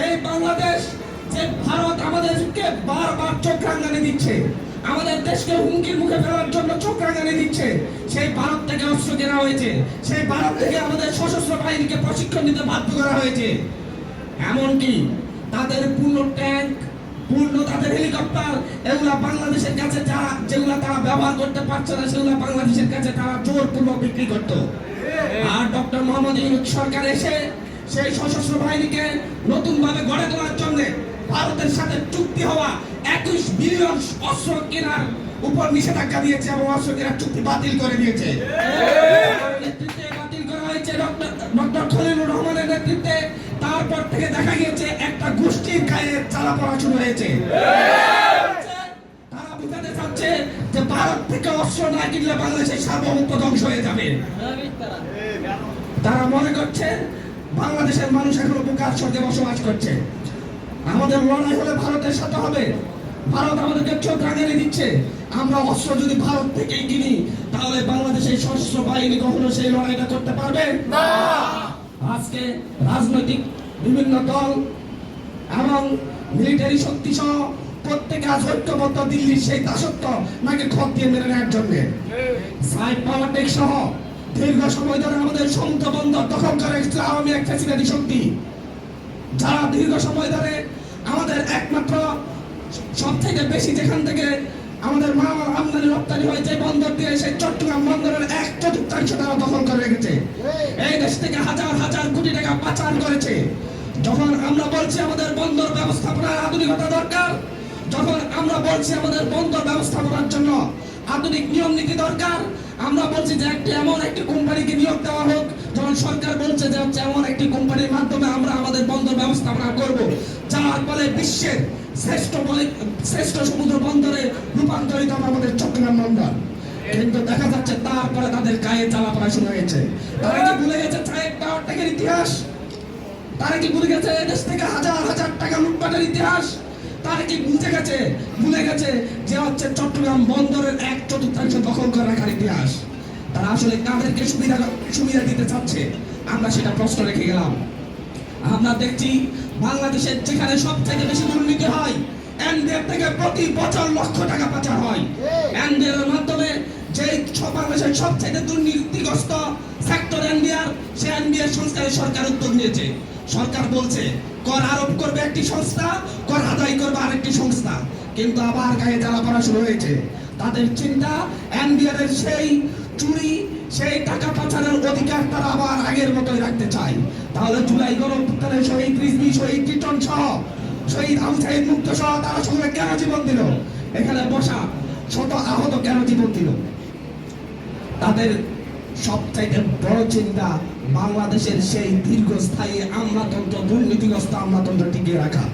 এই বাংলাদেশ যে ভারত আমাদেরকে বারবার চোখ রাঙানি দিচ্ছে, আমাদের দেশকে হুমকির মুখে ফেলার জন্য চোখ রাঙানি দিচ্ছে, সেই ভারত থেকে অস্ত্র কেনা হয়েছে, সেই ভারত থেকে আমাদের সশস্ত্র বাহিনীকে প্রশিক্ষণ দিতে বাধ্য করা হয়েছে। এমনকি তাদের পূর্ণ ট্যাঙ্ক, পূর্ণ তাদের হেলিকপ্টার, এগুলা বাংলাদেশের কাছে যেগুলা তারা ব্যবহার করতে পারছে না, সেগুলা বাংলাদেশের কাছে তারা জোরপূর্বক বিক্রি করত। আর ডক্টর মোহাম্মদ ইউনূস সরকার এসে সেই সশস্ত্র বাহিনীকে নতুন ভাবে গড়ে তোলার জন্য ভারতের সাথে চুক্তি হওয়া 21 বিলিয়ন অস্ত্র কেনার উপর নিষেধাজ্ঞা দিয়েছে এবং অস্ত্র কেনার চুক্তি বাতিল করে দিয়েছে। নেতৃত্বে বাতিল করা হয়েছে ডক্টর খলিলুর রহমানের নেতৃত্বে। তারপর থেকে দেখা গিয়েছে একটা গোষ্ঠীর গায়ে চালা পড়া শুরু হয়েছে। তারা বুঝাতে চাচ্ছে যে ভারত থেকে অস্ত্র না কিনলে বাংলাদেশের সার্বভৌমত্ব ধ্বংস হয়ে যাবে। তারা মনে করছে বাংলাদেশের মানুষ এখনো বুকার স্বর্গে বসবাস করছে। আমাদের লড়াই হলে ভারতের সাথে হবে। ভারত আমাদেরকে চোখ রাঙানি দিচ্ছে। আমরা অস্ত্র যদি ভারত থেকেই কিনি, তাহলে বাংলাদেশের সশস্ত্র বাহিনী কখনো সেই লড়াইটা করতে পারবে না। আজকে রাজনৈতিক বিভিন্ন দল এবং মিলিটারি শক্তি সহ প্রত্যেকে আজ ঐক্যবদ্ধ দিল্লির সেই দাসত্ব নাকি খত দিয়ে মেনে নেওয়ার জন্য। সাইড পলিটিক্স সহ দীর্ঘ সময় ধরে আমাদের সমুদ্র বন্দর দখল করে এসেছে আওয়ামী এক ফ্যাসিবাদী শক্তি, যারা দীর্ঘ সময় ধরে আমাদের একমাত্র সবথেকে বেশি যেখান থেকে আমাদের মাল আমদানি রপ্তানি হয় যে বন্দর দিয়ে, সেই চট্টগ্রাম বন্দরের 1/4 তারা দখল করে রেখেছে। এই দেশ থেকে হাজার হাজার কোটি টাকা পাচার করেছে। যখন আমরা বলছি আমাদের বন্দর ব্যবস্থাপনার আধুনিকতা দরকার, যখন আমরা বলছি আমাদের বন্দর ব্যবস্থাপনার জন্য আধুনিক নিয়ম নীতি দরকার, আমরা বলছি যে এমন একটি কোম্পানিকে নিয়োগ দেওয়া হোক, যখন সরকার বলছে যে এমন একটি কোম্পানির মাধ্যমে আমরা আমাদের বন্দর ব্যবস্থাপনা করব, যার ফলে বিশ্বের শ্রেষ্ঠ সমুদ্র বন্দরে রূপান্তরিত হবে আমাদের চট্টগ্রাম বন্দর। কিন্তু দেখা যাচ্ছে তারপরে তাদের গায়ে জ্বালা পড়া শুরু হয়েছে। তারা কি ভুলে গেছে চায়ের টাওয়ার টাকার ইতিহাস? তারা কি ভুলে গেছে দেশ থেকে হাজার হাজার টাকা লুটপাটের ইতিহাস? তারা কি ভুলে গেছে যে হচ্ছে চট্টগ্রাম বন্দরের 1/4 দখল করে রাখার ইতিহাস? তারা আসলে কাদেরকে সুবিধা দিতে চাচ্ছে, আমরা সেটা প্রশ্ন রেখে গেলাম। আমরা দেখছি বাংলাদেশের যেখানে সবথেকে বেশি দুর্নীতি হয়, এনবিআর থেকে প্রতি বছর লক্ষ টাকা পাচার হয়। এনবিআর এর মাধ্যমে যে বাংলাদেশের সবচেয়ে দুর্নীতিগ্রস্ত সেক্টর এনবিআর, সে এনবিআর সংস্কারে সরকার উদ্যোগ নিয়েছে। সরকার বলছে কর আরোপ করবে একটি সংস্থা, কর আদায় করবে আরেকটি সংস্থা, কিন্তু আবার গায়ে জ্বালা পড়া শুরু হয়েছে। তাদের চিন্তা এনবিআর এর সেই চুরি, সেই টাকা পাচারের অধিকার তারা আবার আগের মতোই রাখতে চায়। তাহলে জুলাই গণঅভ্যুত্থানে শহীদ রিজভী, শহীদ টিটন সহ, শহীদ আবু সাঈদ মুক্ত সহ তারা সকলে কেন জীবন দিল? এখানে বসা শত আহত কেন জীবন দিল? তাদের সবচাইতে বড় চিন্তা বাংলাদেশের সেই দীর্ঘস্থায়ী আমলাতন্ত্র, দুর্নীতিগ্রস্ত আমলাতন্ত্র টিকিয়ে রাখা।